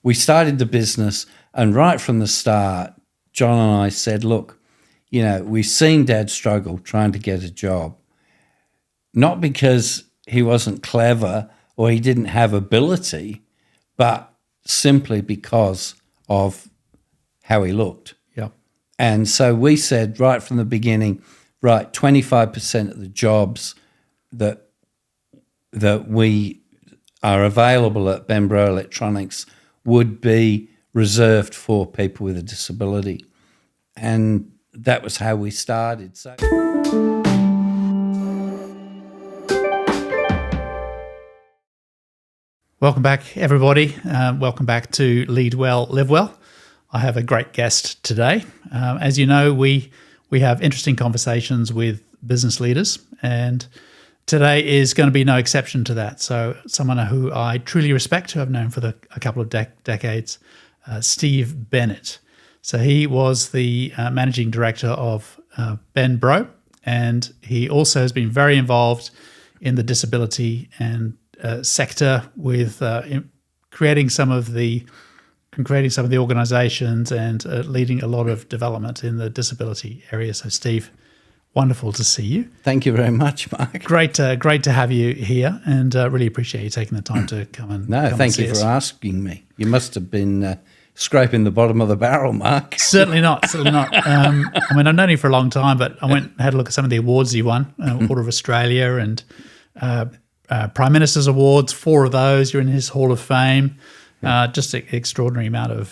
we started the business, and right from the start, John and I said, look, we've seen Dad struggle trying to get a job, not because he wasn't clever or he didn't have ability, but simply because of how he looked. Yeah. And so we said right from the beginning, right, 25% of the jobs that we are available at BenBro Electronics would be reserved for people with a disability. And that was how we started. So Welcome back, everybody. Welcome back to Lead Well, Live Well. I have a great guest today. As you know, we have interesting conversations with business leaders, and today is going to be no exception to that. So someone who I truly respect, who I've known for a couple of decades, Steve Bennett. So he was the managing director of BenBro, and he also has been very involved in the disability and sector with creating some of the organisations and leading a lot of development in the disability area. So, Steve, wonderful to see you. thank you very much, Mark. Great to have you here, and really appreciate you taking the time to come and Thank you for asking me. You must have been scraping the bottom of the barrel, Mark. Certainly not. I've known you for a long time, but I went and had a look at some of the awards you won, Order of Australia and Prime Minister's Awards, 4 of those. You're in his Hall of Fame. Just an extraordinary amount of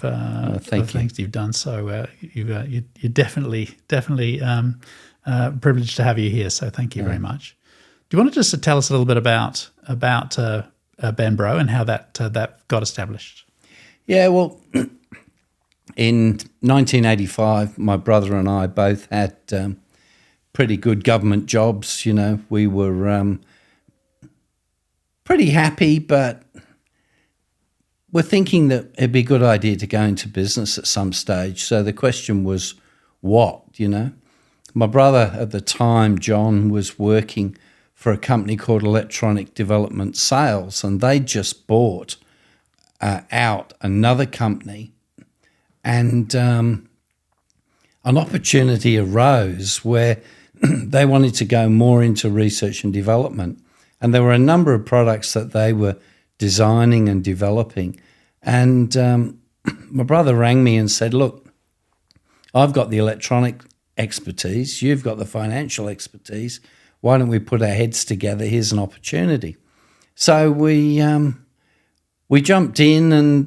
things you've done. So you're definitely privileged to have you here. So thank you very much. Do you want to just tell us a little bit about BenBro and how that got established? Yeah, well, in 1985, my brother and I both had pretty good government jobs. We were pretty happy, but we're thinking that it'd be a good idea to go into business at some stage. So the question was, what, My brother at the time, John, was working for a company called Electronic Development Sales, and they just bought out another company, and an opportunity arose where they wanted to go more into research and development. And there were a number of products that they were designing and developing. And my brother rang me and said, look, I've got the electronic expertise, you've got the financial expertise, why don't we put our heads together? Here's an opportunity. So we jumped in and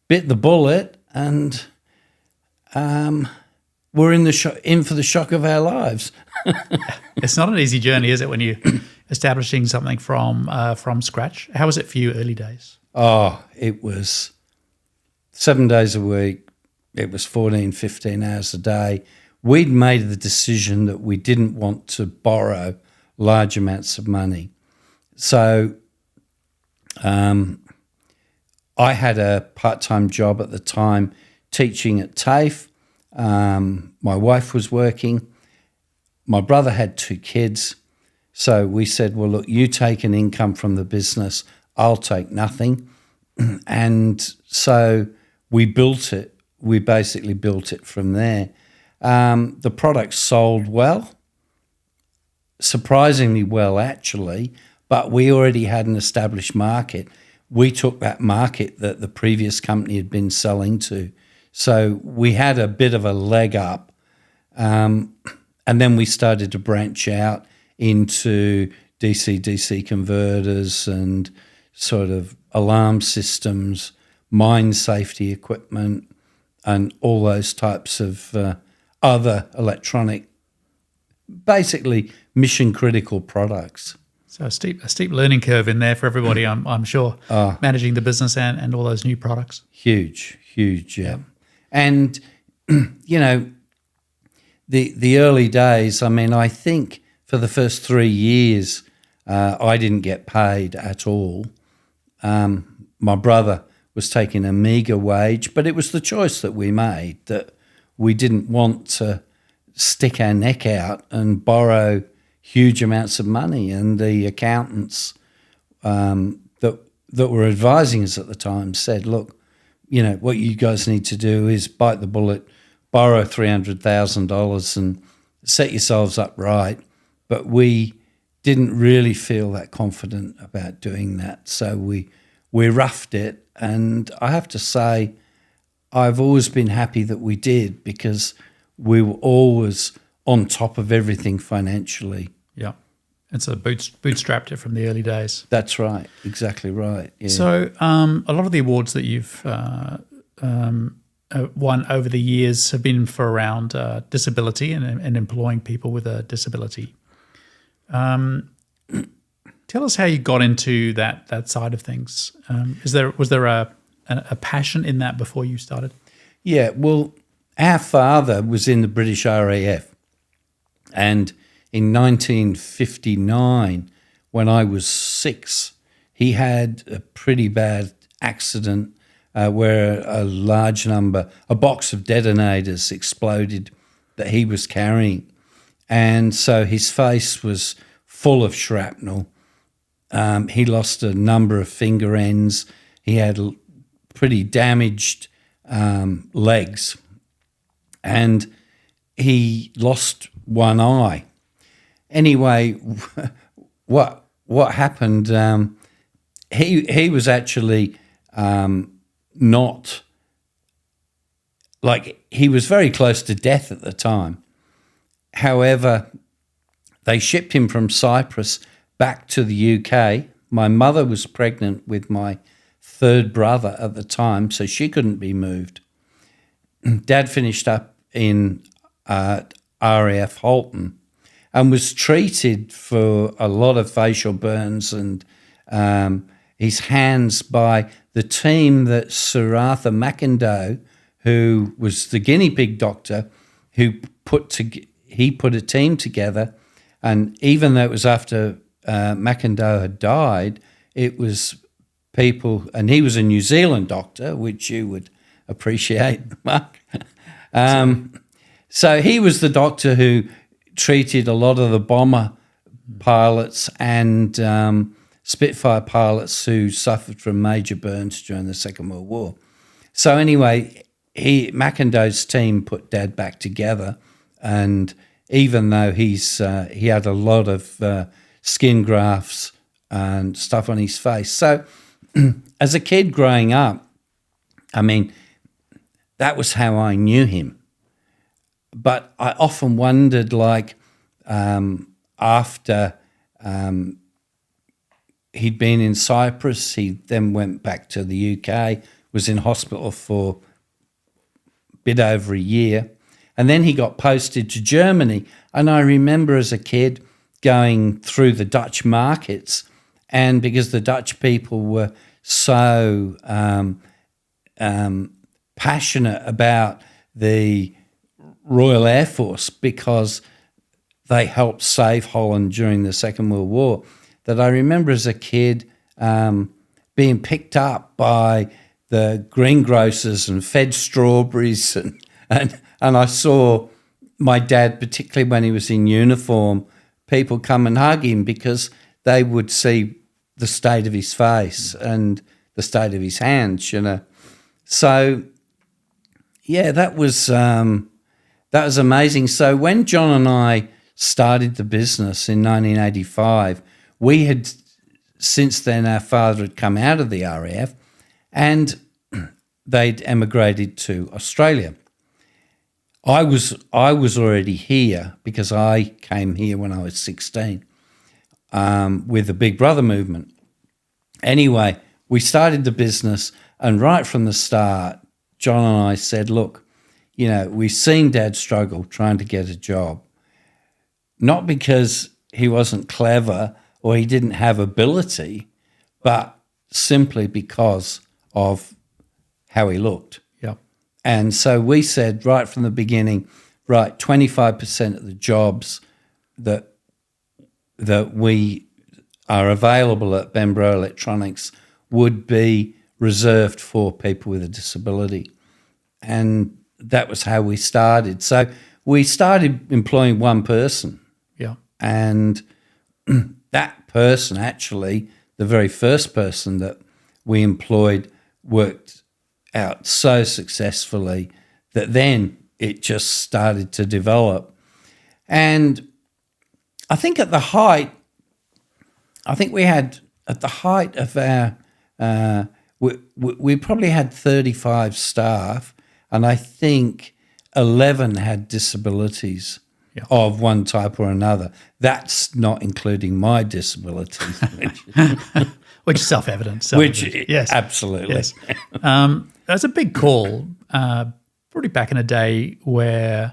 bit the bullet, and we're in for the shock of our lives. It's not an easy journey, is it, when you're establishing something from scratch? How was it for you early days? Oh, it was 7 days a week. It was 14, 15 hours a day. We'd made the decision that we didn't want to borrow large amounts of money. So I had a part-time job at the time teaching at TAFE. My wife was working. My brother had 2 kids. So we said, well, look, you take an income from the business, I'll take nothing. And so we built it. We basically built it from there. The product sold well, surprisingly well, actually, but we already had an established market. We took that market that the previous company had been selling to. So we had a bit of a leg up. And then we started to branch out into DC-DC converters and sort of alarm systems, mine safety equipment, and all those types of other electronic, basically mission-critical products. So a steep learning curve in there for everybody, I'm sure, managing the business and all those new products. Huge, yeah. And, the early days, I think for the first 3 years, I didn't get paid at all. My brother was taking a meagre wage, but it was the choice that we made, that we didn't want to stick our neck out and borrow huge amounts of money. And the accountants that were advising us at the time said, look, what you guys need to do is bite the bullet, borrow $300,000 and set yourselves up right. But we didn't really feel that confident about doing that. So we roughed it. And I have to say, I've always been happy that we did, because we were always on top of everything financially. Yeah. And so bootstrapped it from the early days. That's right. Exactly right. Yeah. So a lot of the awards that you've won over the years have been for around disability and employing people with a disability. Tell us how you got into that side of things. Was there a passion in that before you started? Yeah, well, our father was in the British RAF, and in 1959, when I was 6, he had a pretty bad accident where a box of detonators exploded that he was carrying. And so his face was full of shrapnel. He lost a number of finger ends. He had pretty damaged legs, and he lost one eye. Anyway, what happened? He was actually not, like, he was very close to death at the time. However, they shipped him from Cyprus back to the UK. My mother was pregnant with my third brother at the time, so she couldn't be moved. Dad finished up in RAF Halton and was treated for a lot of facial burns and his hands by the team that Sir Arthur McIndoe, who was the guinea pig doctor, he put a team together. And even though it was after McIndoe had died, it was people, and he was a New Zealand doctor, which you would appreciate, Mark. So he was the doctor who treated a lot of the bomber pilots and Spitfire pilots who suffered from major burns during the Second World War. So anyway, McIndoe's team put Dad back together, and even though he had a lot of skin grafts and stuff on his face. So as a kid growing up, I mean, that was how I knew him. But I often wondered, like, after he'd been in Cyprus, he then went back to the UK, was in hospital for a bit over a year, and then he got posted to Germany. And I remember as a kid going through the Dutch markets, and because the Dutch people were so passionate about the Royal Air Force, because they helped save Holland during the Second World War, that I remember as a kid being picked up by the greengrocers and fed strawberries, and I saw my dad, particularly when he was in uniform, people come and hug him because they would see the state of his face and the state of his hands, So, yeah, that was amazing. So when John and I started the business in 1985, we had, since then, our father had come out of the RAF and they'd emigrated to Australia. I was already here because I came here when I was 16 with the Big Brother movement. Anyway, we started the business, and right from the start, John and I said, look, we've seen Dad struggle trying to get a job, not because he wasn't clever or he didn't have ability, but simply because of how he looked. Yeah. And so we said right from the beginning, right, 25% of the jobs that we are available at BenBro Electronics would be reserved for people with a disability. And that was how we started. So we started employing one person. Yeah. And that person, actually, the very first person that we employed, worked out so successfully that then it just started to develop. And I think at the height of our, we probably had 35 staff, and I think 11 had disabilities of one type or another. That's not including my disabilities, which is self-evident. Yes, absolutely. Yes. That's a big call, probably back in a day where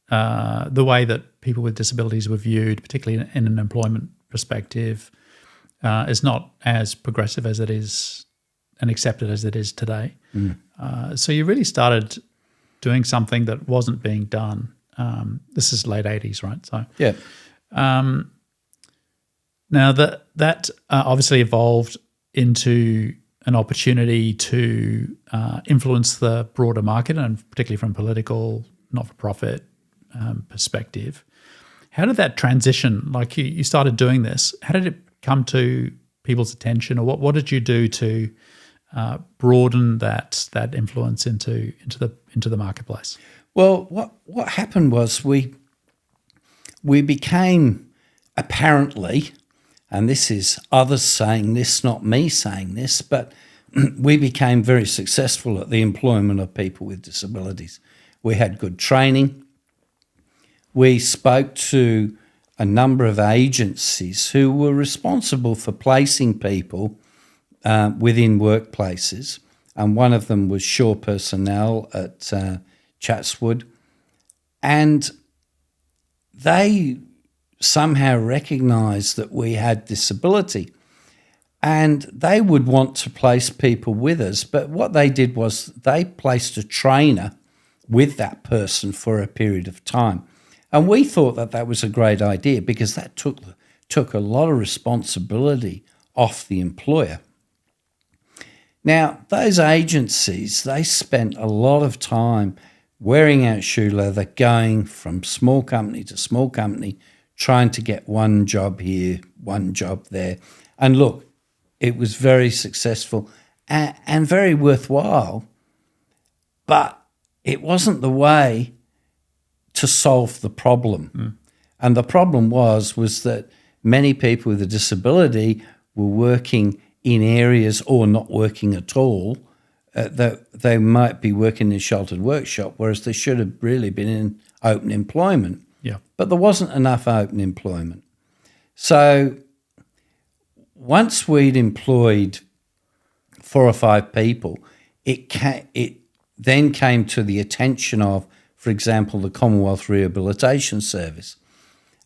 the way that people with disabilities were viewed, particularly in an employment perspective, is not as progressive as it is and accepted as it is today. So you really started doing something that wasn't being done. This is late 80s, right? So yeah. Now that obviously evolved into an opportunity to influence the broader market, and particularly from political, not-for-profit perspective. How did that transition? Like you started doing this. How did it come to people's attention, or what did you do to broaden that influence into the marketplace? Well, what happened was we became apparently, and this is others saying this, not me saying this, but we became very successful at the employment of people with disabilities. We had good training. We spoke to a number of agencies who were responsible for placing people within workplaces, and one of them was Shaw Personnel at Chatswood, and they somehow recognised that we had disability, and they would want to place people with us. But what they did was they placed a trainer with that person for a period of time. And we thought that that was a great idea because that took a lot of responsibility off the employer. Now, those agencies, they spent a lot of time wearing out shoe leather, going from small company to small company, trying to get one job here, one job there. And look, it was very successful and very worthwhile, but it wasn't the way to solve the problem. And the problem was that many people with a disability were working in areas or not working at all, that they might be working in a sheltered workshop, whereas they should have really been in open employment. Yeah. But there wasn't enough open employment. So once we'd employed 4 or 5 people, it then came to the attention of, for example, the Commonwealth Rehabilitation Service.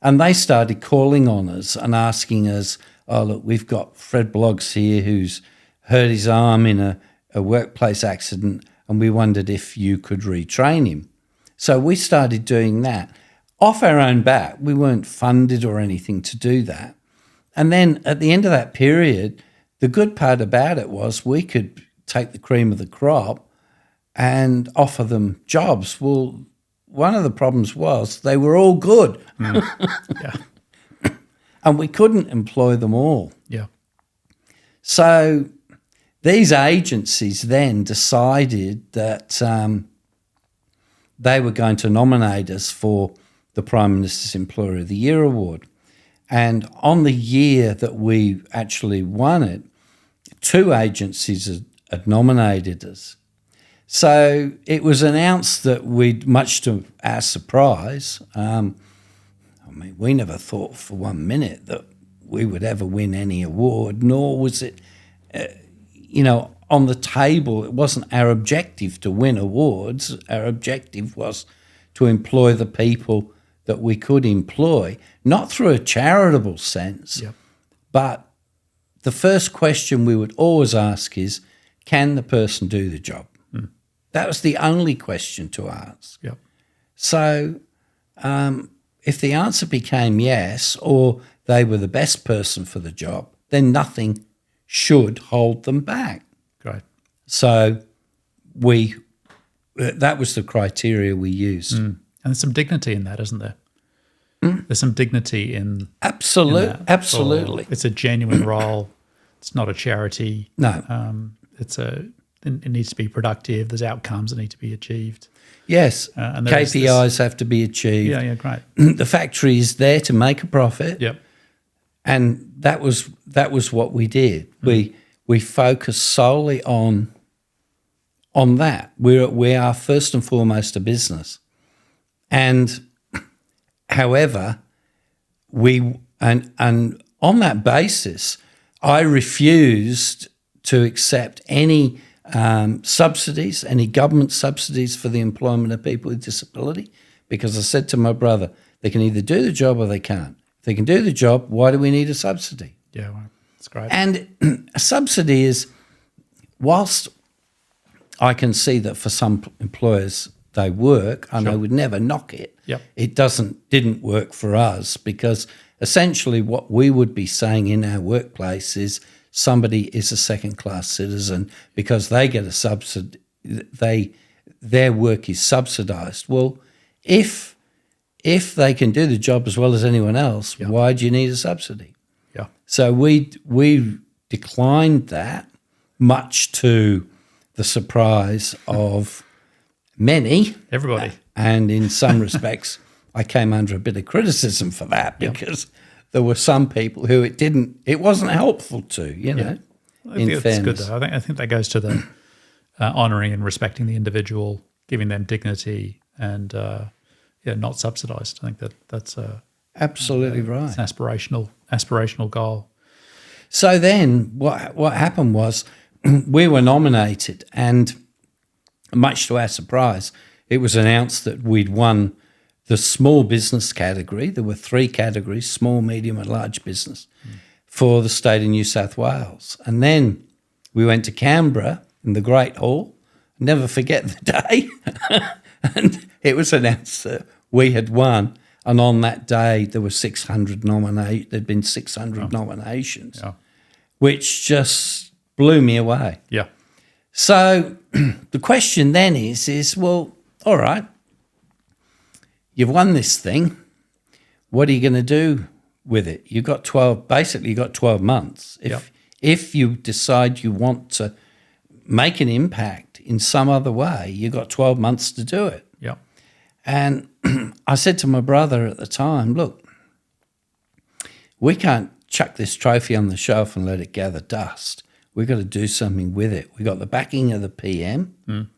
And they started calling on us and asking us, oh, look, we've got Fred Bloggs here who's hurt his arm in a workplace accident, and we wondered if you could retrain him. So we started doing that. Off our own bat, we weren't funded or anything to do that. And then at the end of that period, the good part about it was we could take the cream of the crop and offer them jobs. Well, one of the problems was they were all good. Yeah. And we couldn't employ them all. Yeah. So these agencies then decided that they were going to nominate us for the Prime Minister's Employer of the Year award. And on the year that we actually won it, 2 agencies had nominated us. So it was announced that we'd, much to our surprise, we never thought for 1 minute that we would ever win any award, nor was it, on the table. It wasn't our objective to win awards. Our objective was to employ the people that we could employ, not through a charitable sense, but the first question we would always ask is, can the person do the job? That was the only question to ask. Yep. So if the answer became yes, or they were the best person for the job, then nothing should hold them back. Great. So that was the criteria we used. And there's some dignity in that, isn't there? There's some dignity in Absolutely. It's a genuine role. It's not a charity. No. it needs to be productive. There's outcomes that need to be achieved. Yes, And there is KPIs have to be achieved. Yeah, great. The factory is there to make a profit. Yep. And that was what we did. We focused solely on that. We are first and foremost a business. And however, and on that basis, I refused to accept any subsidies, any government subsidies for the employment of people with disability, because I said to my brother, they can either do the job or they can't. If they can do the job, why do we need a subsidy? Yeah, well, that's great. And a subsidy is, whilst I can see that for some employers they work, and I would never knock it, Yep. it didn't work for us, because essentially what we would be saying in our workplace is somebody is a second-class citizen because they get a subsidy, their work is subsidised. Well, if they can do the job as well as anyone else, why do you need a subsidy? Yeah. So we declined that, much to the surprise of many. Everybody. And in some respects, I came under a bit of criticism for that, because there were some people who it wasn't helpful to, you know. I think it's good though. I think that goes to the honouring and respecting the individual, giving them dignity, and not subsidised. I think that's absolutely right. It's an aspirational goal. So then, what happened was we were nominated, and much to our surprise, it was announced that we'd won the small business category. There were 3 categories: small, medium, and large business, for the state of New South Wales. And then we went to Canberra in the Great Hall. Never forget the day. And it was announced that we had won. And on that day, there were 600 there'd been 600 nominations, which just blew me away. Yeah. So the question then is, well, all right, you've won this thing. What are you going to do with it? You've got 12 months. If you decide you want to make an impact in some other way, you've got 12 months to do it. Yeah. And I said to my brother at the time, look, we can't chuck this trophy on the shelf and let it gather dust. We've got to do something with it. We've got the backing of the PM.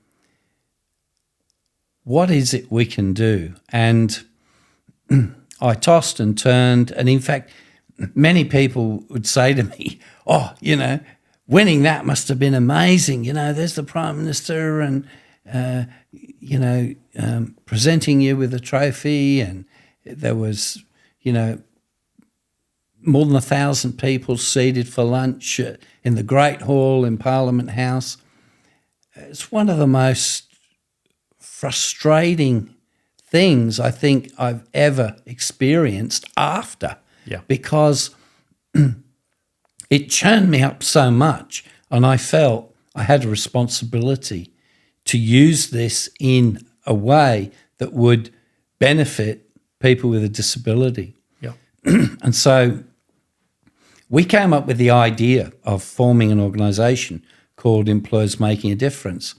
What is it we can do? And I tossed and turned. And in fact, many people would say to me, oh, winning that must have been amazing. There's the Prime Minister and, presenting you with a trophy. And there was, more than 1,000 people seated for lunch in the Great Hall in Parliament House. It's one of the most frustrating things I think I've ever experienced after, because it churned me up so much, and I felt I had a responsibility to use this in a way that would benefit people with a disability. Yeah. And so we came up with the idea of forming an organisation called Employers Making a Difference.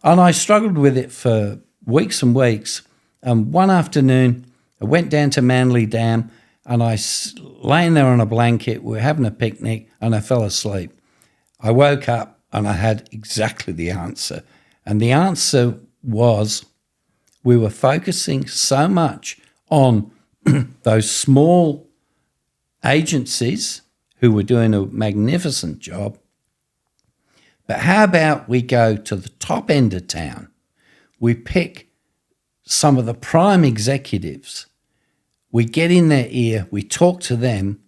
And I struggled with it for weeks and weeks. One afternoon, I went down to Manly Dam, and I laying there on a blanket, we were having a picnic, and I fell asleep. I woke up and I had exactly the answer. And the answer was, we were focusing so much on those small agencies who were doing a magnificent job. But how about we go to the top end of town? We pick some of the prime executives. We get in their ear, we talk to them,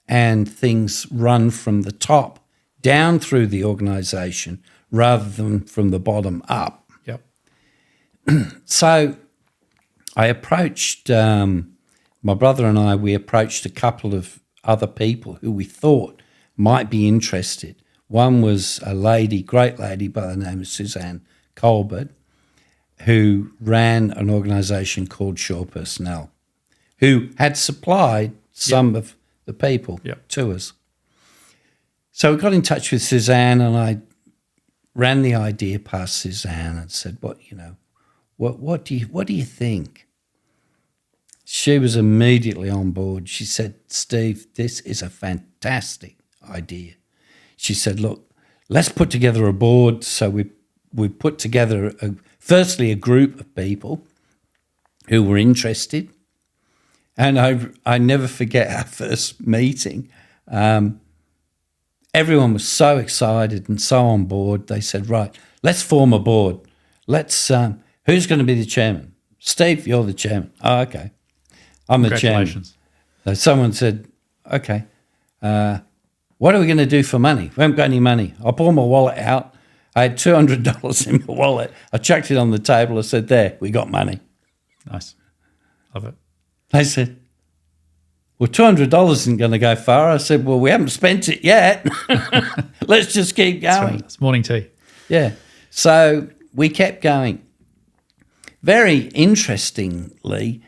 and things run from the top down through the organisation rather than from the bottom up. Yep. So I approached, my brother and we approached a couple of other people who we thought might be interested. One was a lady, great lady by the name of Suzanne Colbert, who ran an organisation called Shaw Personnel, who had supplied some of the people to us. So we got in touch with Suzanne, and I ran the idea past Suzanne and said, what do you think? She was immediately on board. She said, Steve, this is a fantastic idea. She said, look, let's put together a board. So we put together, firstly, a group of people who were interested. And I never forget our first meeting. Everyone was so excited and so on board. They said, right, let's form a board. Who's going to be the chairman? Steve, you're the chairman. Oh, okay. I'm the chairman. So someone said, okay, what are we going to do for money? We haven't got any money. I pulled my wallet out. I had $200 in my wallet. I chucked it on the table. I said, there, we got money. Nice. Love it. They said, well, $200 isn't going to go far. I said, well, we haven't spent it yet. Let's just keep going. Right. It's morning tea. Yeah. So we kept going. Very interestingly,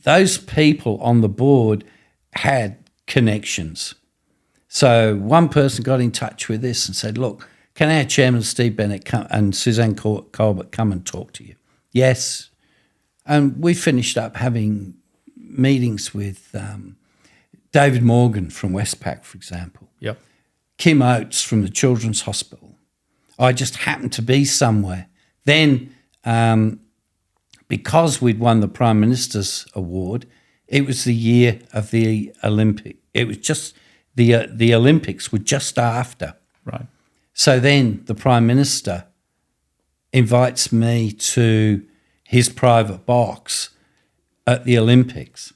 those people on the board had connections. So one person got in touch with us and said, look, can our chairman, Steve Bennett, come, and Suzanne Colbert come and talk to you? Yes. And we finished up having meetings with David Morgan from Westpac, for example. Yep. Kim Oates from the Children's Hospital. I just happened to be somewhere. Then, because we'd won the Prime Minister's Award, it was the year of the Olympic. It was just the Olympics were just after. Right. So then the Prime Minister invites me to his private box at the Olympics.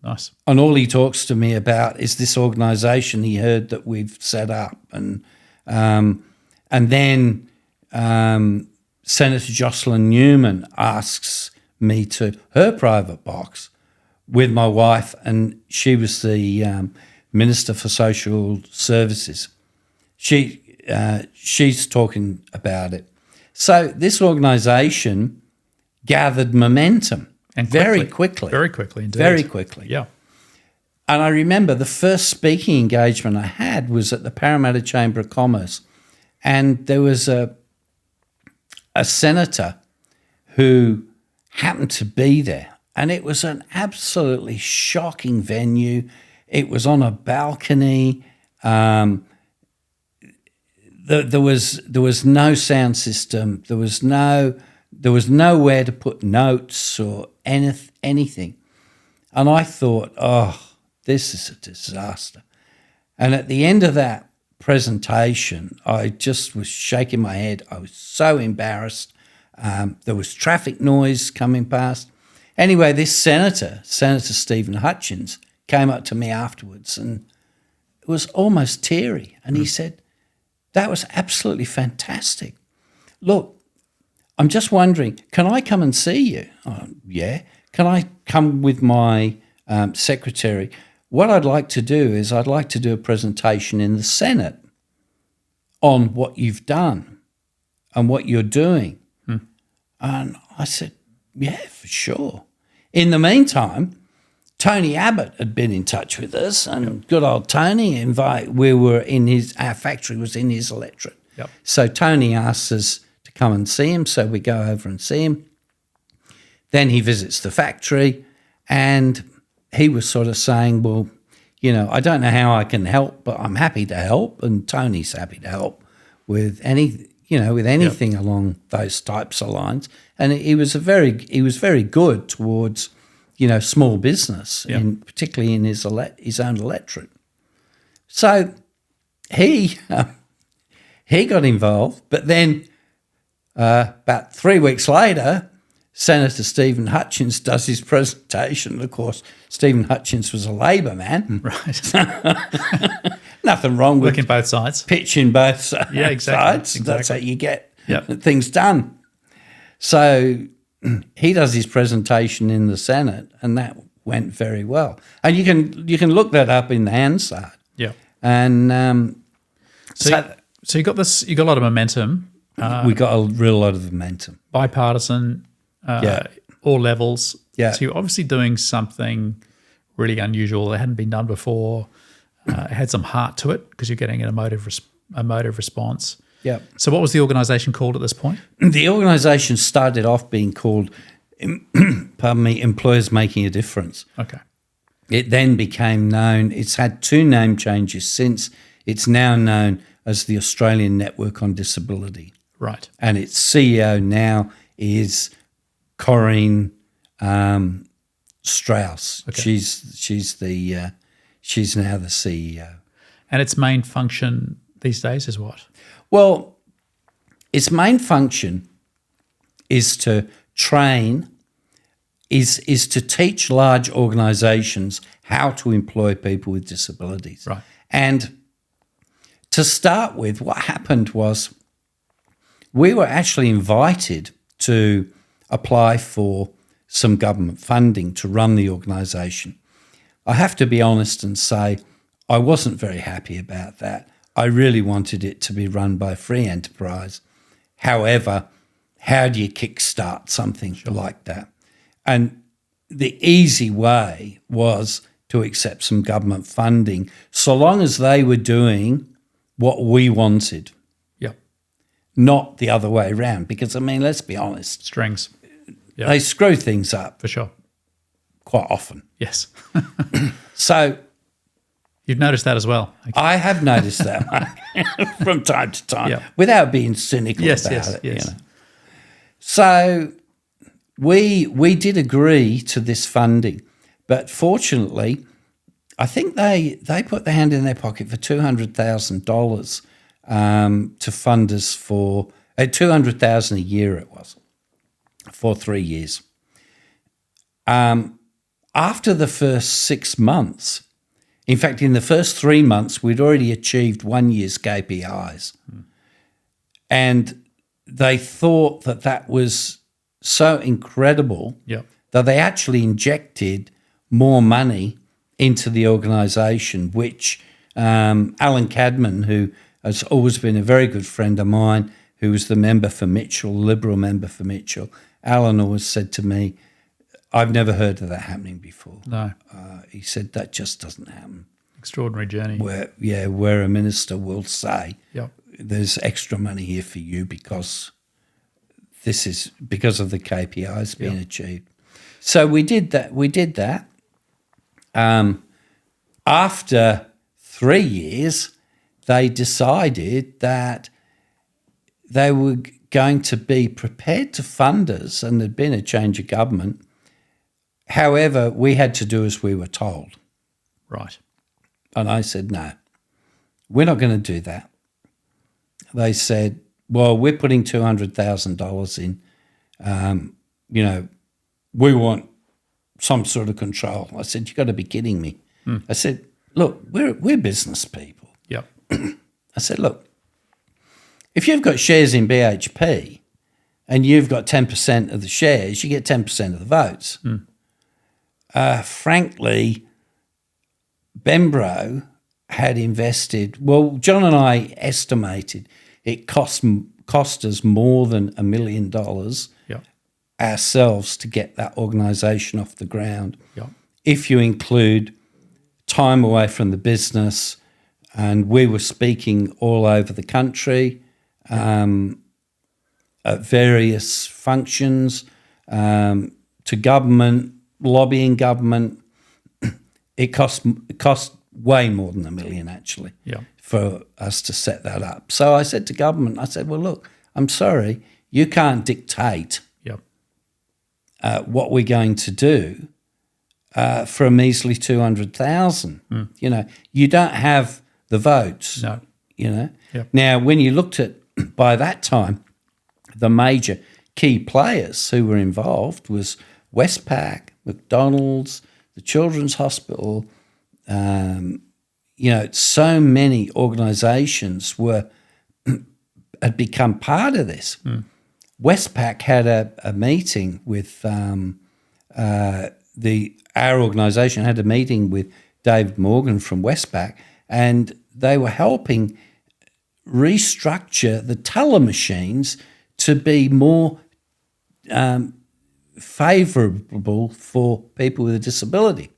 Nice. And all he talks to me about is this organisation he heard that we've set up. And then Senator Jocelyn Newman asks me to her private box with my wife, and she was the Minister for Social Services. She's talking about it. So this organisation gathered momentum and very quickly. Very quickly, indeed. Very quickly. Yeah. And I remember the first speaking engagement I had was at the Parramatta Chamber of Commerce, and there was a senator who happened to be there, and it was an absolutely shocking venue. It was on a balcony. There was no sound system. There was nowhere to put notes or anything. And I thought, oh, this is a disaster. And at the end of that presentation, I just was shaking my head. I was so embarrassed. There was traffic noise coming past. Anyway, this Senator Stephen Hutchins, came up to me afterwards and it was almost teary. And he said, that was absolutely fantastic. Look, I'm just wondering, can I come and see you? Oh, yeah. Can I come with my secretary? What I'd like to do is I'd like to do a presentation in the Senate on what you've done and what you're doing. And I said, yeah, for sure. In the meantime, Tony Abbott had been in touch with us, and good old Tony our factory was in his electorate. Yep. So Tony asked us to come and see him, so we go over and see him. Then he visits the factory, and he was sort of saying, well, I don't know how I can help, but I'm happy to help, and Tony's happy to help with anything along those types of lines. And he was very good towards small business, particularly in his own electorate. So he got involved, but then about 3 weeks later, Senator Stephen Hutchins does his presentation. Of course, Stephen Hutchins was a Labor man. Right. Nothing wrong with working both sides. Pitching both sides. Yeah, exactly. That's how you get things done. So he does his presentation in the Senate, and that went very well. And you can look that up in the Hansard. Yeah. And so you got this. You got a lot of momentum. We got a real lot of momentum. Bipartisan. All levels. Yeah. So you're obviously doing something really unusual that hadn't been done before. It had some heart to it because you're getting an emotive response. Yep. So what was the organisation called at this point? The organisation started off being called, Employers Making a Difference. Okay. It then became known, it's had 2 name changes since. It's now known as the Australian Network on Disability. Right. And its CEO now is Corinne Strauss. Okay. She's now the CEO. And its main function these days is what? Well, its main function is to train, is to teach large organisations how to employ people with disabilities. Right. And to start with, what happened was we were actually invited to apply for some government funding to run the organisation. I have to be honest and say I wasn't very happy about that. I really wanted it to be run by a free enterprise. However, how do you kickstart something like that? And the easy way was to accept some government funding, so long as they were doing what we wanted, Yep. not the other way around. Because, I mean, let's be honest, Strings. Yep. they screw things up For sure. quite often. Yes. So You've noticed that as well. Okay. I have noticed that Mark, from time to time, Yep. without being cynical Yes, about yes, it. yes. You know. So we did agree to this funding, but fortunately, I think they put their hand in their pocket for $200,000 to fund us for $200,000 a year. It was for 3 years. After the first 6 months, in fact, in the first 3 months, we'd already achieved 1 year's KPIs, and they thought that was so incredible Yep. that they actually injected more money into the organisation, which Alan Cadman, who has always been a very good friend of mine, who was the member for Mitchell, Liberal member for Mitchell, Alan always said to me, I've never heard of that happening before. No. He said, that just doesn't happen. Extraordinary journey. Where a minister will say, Yep. there's extra money here for you because this is because of the KPIs being achieved. So we did that. After 3 years, they decided that they were going to be prepared to fund us, and there'd been a change of government. However, we had to do as we were told. Right. And I said, no, we're not going to do that. They said, well, we're putting $200,000 in. We want some sort of control. I said, you've got to be kidding me. I said, look, we're business people. Yep. I said, look, if you've got shares in BHP and you've got 10% of the shares, you get 10% of the votes. Frankly, BenBro had invested, well, John and I estimated it cost us more than $1 million Yep. ourselves to get that organisation off the ground. Yep. If you include time away from the business, and we were speaking all over the country at various functions, to government, lobbying government, it cost way more than $1 million actually for us to set that up. So I said to government, I said, well, look, I'm sorry, you can't dictate what we're going to do for a measly 200,000. You know, you don't have the votes. No. You know. Yep. Now, when you looked at, by that time, the major key players who were involved was Westpac, McDonald's, the Children's Hospital. So many organisations had become part of this. Westpac had a meeting with our organisation had a meeting with David Morgan from Westpac, and they were helping restructure the teller machines to be more favourable for people with a disability.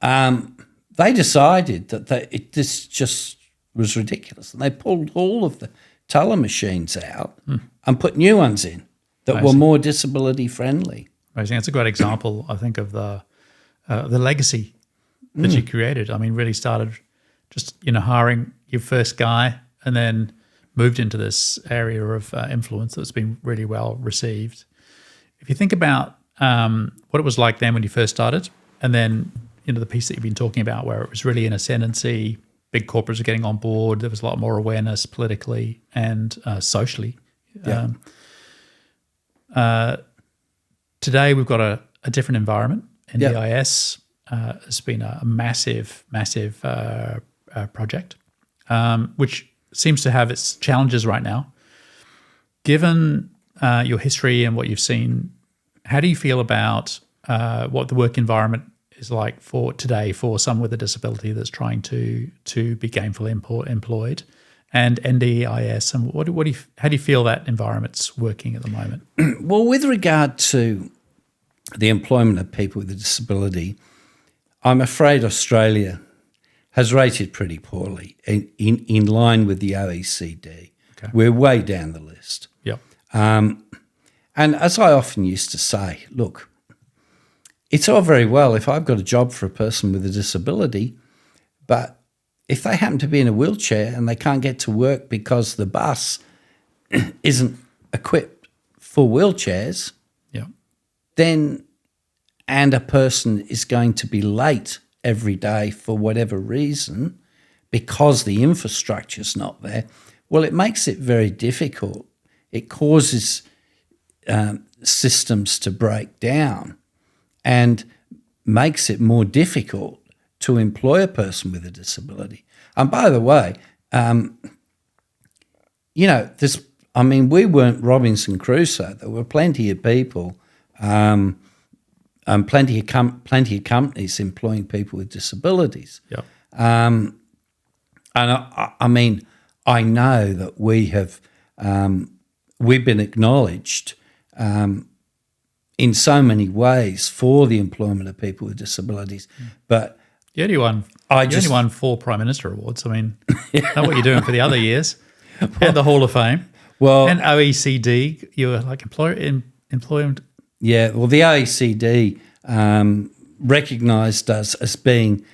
They decided that this just was ridiculous, and they pulled all of the teller machines out and put new ones in that were more disability friendly. Amazing. That's a great example, I think, of the legacy that you created. I mean, really started just, hiring your first guy and then moved into this area of influence that's been really well received. If you think about what it was like then when you first started, and then the piece that you've been talking about where it was really in ascendancy, big corporates were getting on board, there was a lot more awareness politically and socially. Yeah. Today we've got a different environment. NDIS has been a massive project, which seems to have its challenges right now. Given your history and what you've seen, how do you feel about what the work environment is like for today for someone with a disability that's trying to be gainfully employed, and NDIS, and how do you feel that environment's working at the moment? Well, with regard to the employment of people with a disability, I'm afraid Australia has rated pretty poorly in line with the OECD. Okay. We're way down the list. Yep. And as I often used to say, look, it's all very well if I've got a job for a person with a disability, but if they happen to be in a wheelchair and they can't get to work because the bus isn't equipped for wheelchairs, Yep. then, and a person is going to be late every day for whatever reason because the infrastructure's not there, well, it makes it very difficult. It causes systems to break down and makes it more difficult to employ a person with a disability. And by the way, we weren't Robinson Crusoe. There were plenty of people and plenty of companies employing people with disabilities. Yep. And I know that we've been acknowledged in so many ways for the employment of people with disabilities, but You only won 4 Prime Minister awards. I mean, know what you're doing for the other years, and the Hall of Fame, and OECD. You were like employment. Yeah, well, the OECD recognised us as being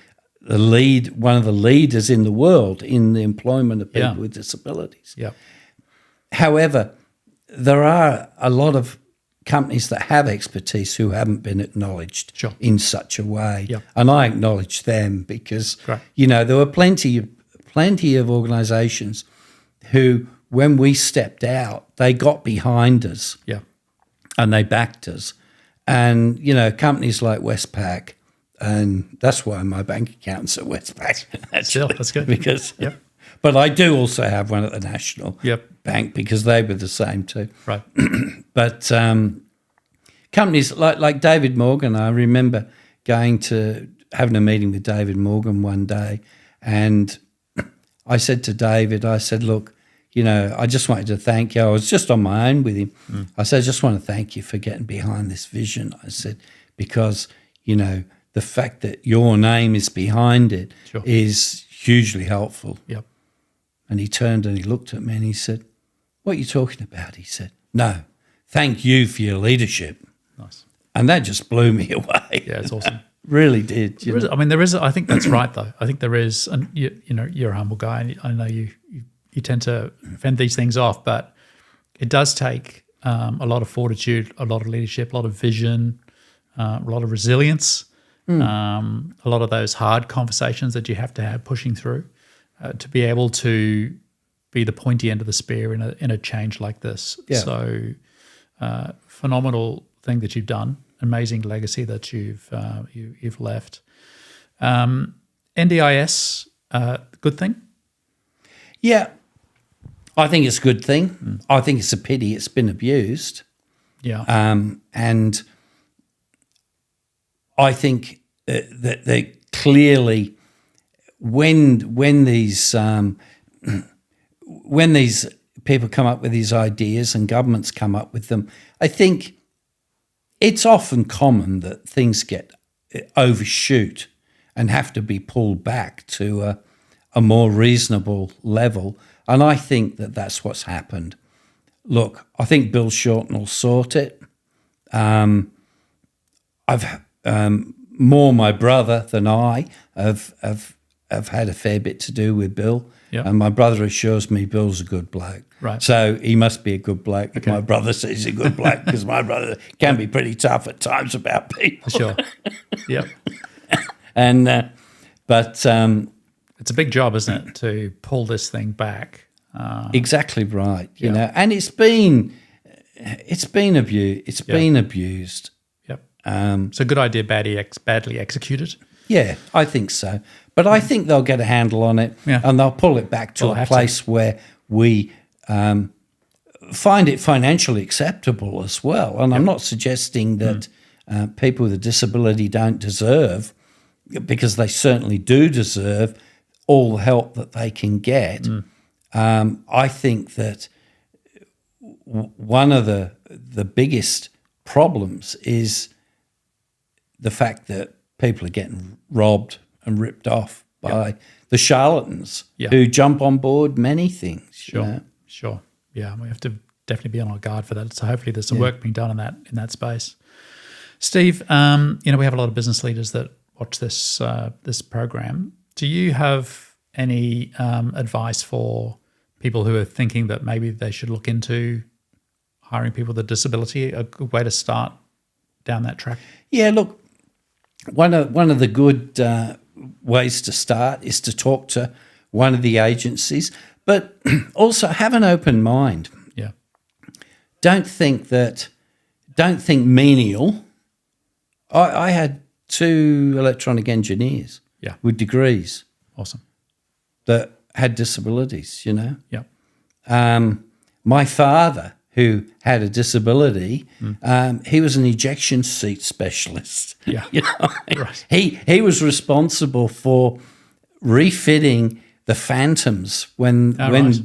one of the leaders in the world in the employment of people with disabilities. Yeah. However, there are a lot of companies that have expertise who haven't been acknowledged in such a way. Yep. And I acknowledge them because, Right. there were plenty of organisations who, when we stepped out, they got behind us and they backed us. And, companies like Westpac, and that's why my bank account's at Westpac. That's good. Because, but I do also have one at the National Bank because they were the same too. Right. But companies like David Morgan, I remember having a meeting with David Morgan one day, and I said to David, look, I just wanted to thank you. I was just on my own with him. I said, I just want to thank you for getting behind this vision. I said, because, the fact that your name is behind it is hugely helpful. Yep. And he turned and he looked at me and he said, what are you talking about? He said, no, thank you for your leadership. Nice. And that just blew me away. Yeah, it's awesome. Really did. There is. I think that's right, though. I think there is, and you're a humble guy, and I know you tend to fend these things off, but it does take a lot of fortitude, a lot of leadership, a lot of vision, a lot of resilience, a lot of those hard conversations that you have to have pushing through to be able to be the pointy end of the spear in a change like this. Yeah. So phenomenal thing that you've done, amazing legacy that you've left. NDIS, good thing? Yeah, I think it's a good thing. I think it's a pity it's been abused. Yeah. And I think that they clearly, when these people come up with these ideas and governments come up with them, I think it's often common that things get overshoot and have to be pulled back to a more reasonable level. And I think that that's what's happened. Look, I think Bill Shorten will sort it. I've more my brother than I have had a fair bit to do with Bill. Yep. And my brother assures me Bill's a good bloke. Right. So he must be a good bloke. Okay. My brother says he's a good bloke because my brother can be pretty tough at times about people. Sure. Yep. And but It's a big job, isn't it, to pull this thing back? exactly right. You know, and it's been abused. It's been abused. Yep. So good idea, badly executed. Yeah, I think so. But I think they'll get a handle on it, and they'll pull it back to a place where we find it financially acceptable as well. And I'm not suggesting that people with a disability don't deserve, because they certainly do deserve all the help that they can get. I think that one of the biggest problems is the fact that people are getting robbed and ripped off by the charlatans who jump on board many things. Sure, you know? sure. Yeah, we have to definitely be on our guard for that. So hopefully there's some work being done in that space. Steve, we have a lot of business leaders that watch this program. Do you have any advice for people who are thinking that maybe they should look into hiring people with a disability? A good way to start down that track? Yeah, look, one of the good ways to start is to talk to one of the agencies, but also have an open mind. Yeah. Don't think menial. I had 2 electronic engineers with degrees Awesome. that had disabilities, you know. Yeah. My father, who had a disability, he was an ejection seat specialist. Yeah. You know? Right. He was responsible for refitting the Phantoms when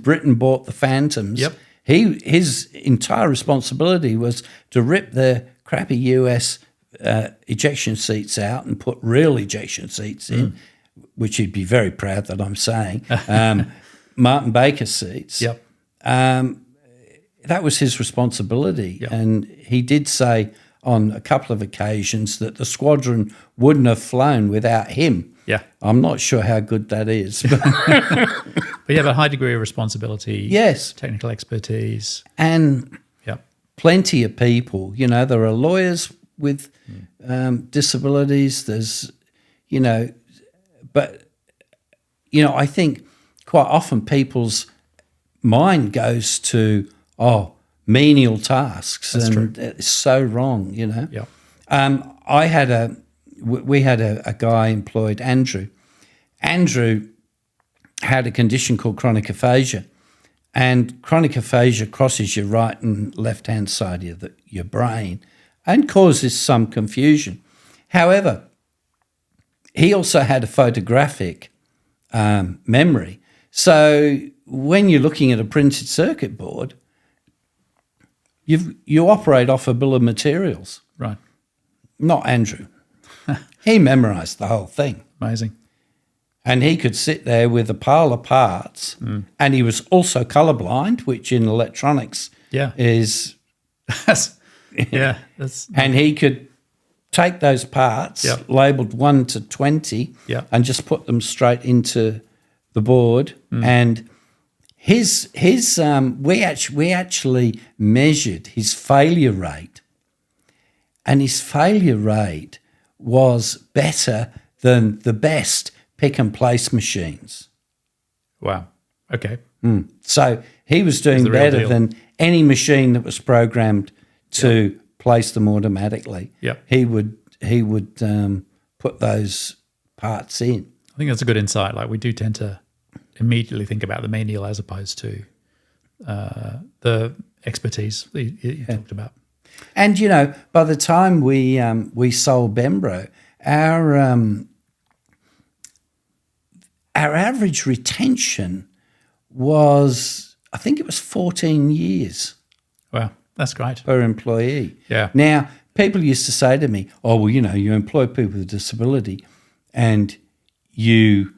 Britain bought the Phantoms. Yep. His entire responsibility was to rip the crappy US ejection seats out and put real ejection seats in, which he'd be very proud that I'm saying. Martin Baker seats. Yep. That was his responsibility. Yep. And he did say on a couple of occasions that the squadron wouldn't have flown without him. Yeah. I'm not sure how good that is. But But you have a high degree of responsibility. Yes. Technical expertise. And plenty of people, there are lawyers with disabilities. There's, but, I think quite often people's mind goes to, menial tasks. That's and true. It's so wrong, Yeah. We had a guy employed, Andrew. Andrew had a condition called chronic aphasia, and chronic aphasia crosses your right and left-hand side of your brain and causes some confusion. However, he also had a photographic memory. So when you're looking at a printed circuit board, you operate off a bill of materials. Right. Not Andrew. He memorised the whole thing. Amazing. And he could sit there with a pile of parts, and he was also colourblind, which in electronics is... And he could take those parts, labelled 1 to 20, and just put them straight into the board. And we actually measured his failure rate, and his failure rate was better than the best pick and place machines. Wow. Okay. So he was doing better than any machine that was programmed to place them automatically. Yep. He would put those parts in. I think that's a good insight. Like, we do tend to immediately think about the menial as opposed to the expertise that you talked about. And by the time we sold BenBro, our average retention was, I think it was 14 years. Wow, that's great. Per employee. Yeah. Now, people used to say to me, you employ people with a disability and you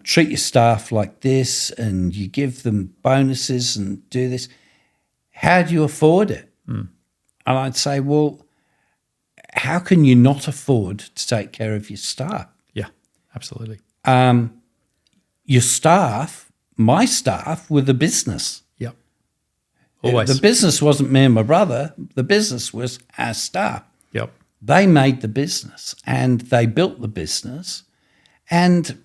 treat your staff like this and you give them bonuses and do this. How do you afford it? And I'd say, well, how can you not afford to take care of your staff? Yeah, absolutely. Your staff, my staff, were the business. Yep. Always. The business wasn't me and my brother. The business was our staff. Yep. They made the business and they built the business. And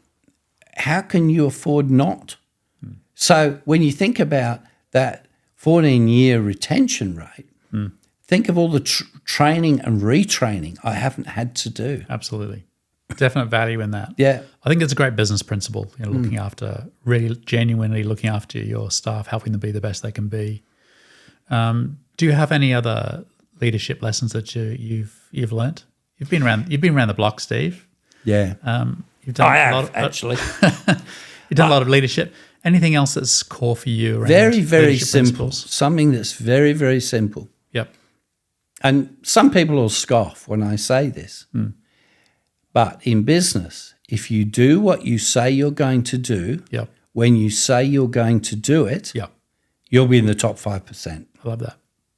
how can you afford not? So when you think about that 14-year retention rate, think of all the training and retraining I haven't had to do. Absolutely. Definite value in that. Yeah. I think it's a great business principle, looking after, really genuinely looking after your staff, helping them be the best they can be. Do you have any other leadership lessons that you've learnt? You've been around the block, Steve. Yeah. You've done I a have, lot of, actually. You've done a lot of leadership. Anything else that's core for you around Very, very leadership simple. principles? Something that's very, very simple. Yep. And some people will scoff when I say this. But in business, if you do what you say you're going to do, Yep. when you say you're going to do it, Yep. you'll be in the top 5%. I love that.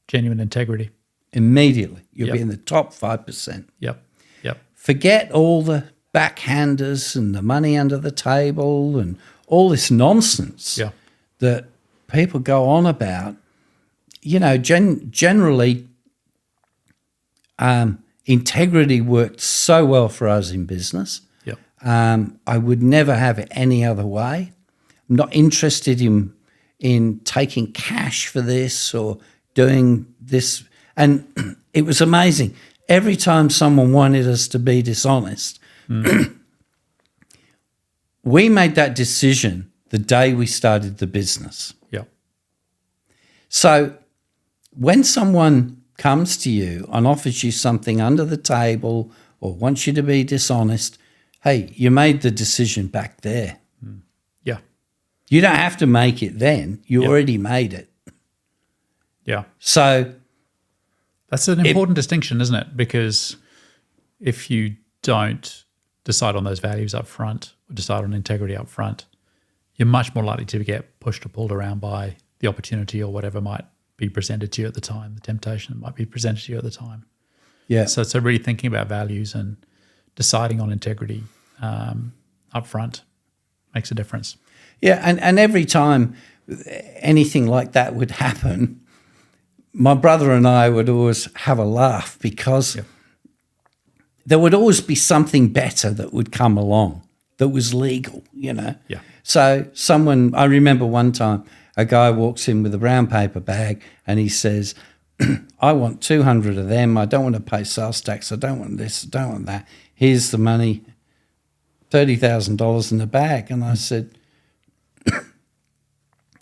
Genuine integrity. Immediately, you'll Yep. be in the top 5%. Yep. Yep. Forget all the backhanders and the money under the table and all this nonsense Yeah. that people go on about. Generally, integrity worked so well for us in business. Yep. I would never have it any other way. I'm not interested in taking cash for this or doing this. And it was amazing. Every time someone wanted us to be dishonest, we made that decision the day we started the business. Yep. So when someone comes to you and offers you something under the table or wants you to be dishonest, hey, you made the decision back there. Yeah. You don't have to make it then. You already made it. Yeah. So that's an important distinction, isn't it? Because if you don't decide on those values up front or decide on integrity up front, you're much more likely to get pushed or pulled around by the opportunity or whatever might be presented to you at the time, the temptation that might be presented to you at the time. yeah, So really thinking about values and deciding on integrity up front makes a difference. yeah, and every time anything like that would happen, my brother and I would always have a laugh because there would always be something better that would come along that was legal, Yeah. So I remember one time a guy walks in with a brown paper bag and he says, I want 200 of them. I don't want to pay sales tax. I don't want this. I don't want that. Here's the money, $30,000 in the bag. And I said,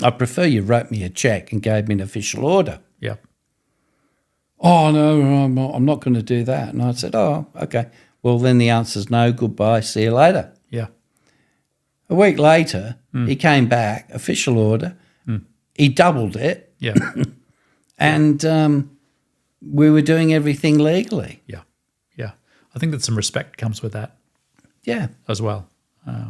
I prefer you wrote me a check and gave me an official order. Yeah. Oh, no, I'm not going to do that. And I said, oh, okay. Well, then the answer's no, goodbye, see you later. Yeah. A week later, he came back, official order. He doubled it. Yeah. And we were doing everything legally. Yeah. Yeah. I think that some respect comes with that Yeah, as well,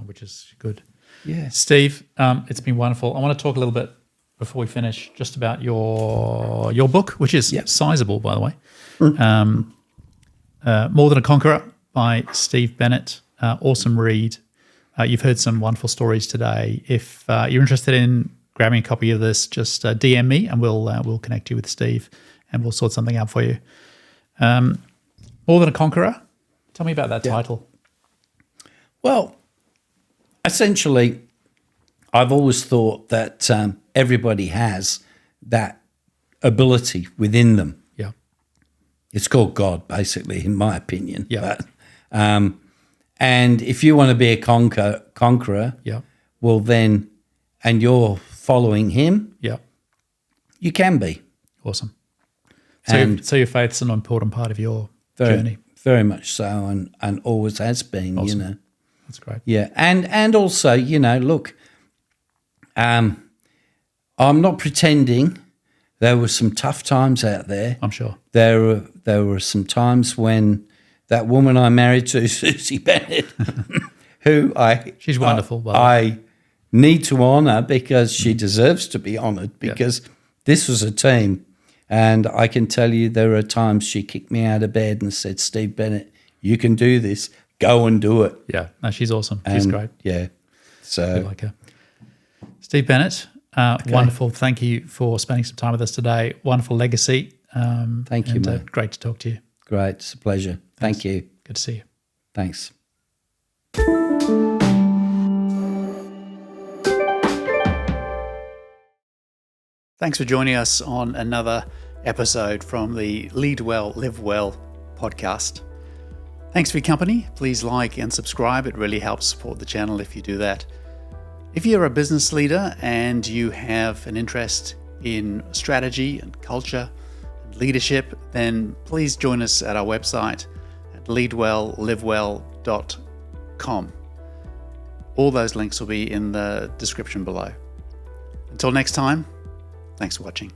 which is good. yeah. Steve, it's been wonderful. I want to talk a little bit before we finish just about your book, which is sizable, by the way. More Than a Conqueror by Steve Bennett. Awesome read. You've heard some wonderful stories today. If you're interested in grabbing a copy of this, just DM me and we'll connect you with Steve and we'll sort something out for you. More Than a Conqueror. Tell me about that title. Well, essentially, I've always thought that everybody has that ability within them. Yeah. It's called God, basically, in my opinion. Yeah. But, and if you want to be a conqueror, Yeah. well then, and you're following him, Yeah. you can be. Awesome. And So your faith's an important part of your journey. Very much so, and always has been, Awesome. That's great. Yeah, and also, look, I'm not pretending. There were some tough times out there. I'm sure. There were some times when that woman I married to, Susie Bennett, who She's wonderful, by the way. I need to honour because she deserves to be honoured, because this was a team. And I can tell you there are times she kicked me out of bed and said, Steve Bennett, you can do this. Go and do it. Yeah, no, she's awesome. She's great. Yeah. So I like her. Steve Bennett, wonderful. Thank you for spending some time with us today. Wonderful legacy. Thank you, mate. Great to talk to you. Great. It's a pleasure. Thank you. Good to see you. Thanks. Thanks for joining us on another episode from the Lead Well, Live Well podcast. Thanks for your company. Please like and subscribe. It really helps support the channel if you do that. If you're a business leader and you have an interest in strategy and culture and leadership, then please join us at our website at leadwelllivewell.com. All those links will be in the description below. Until next time, thanks for watching.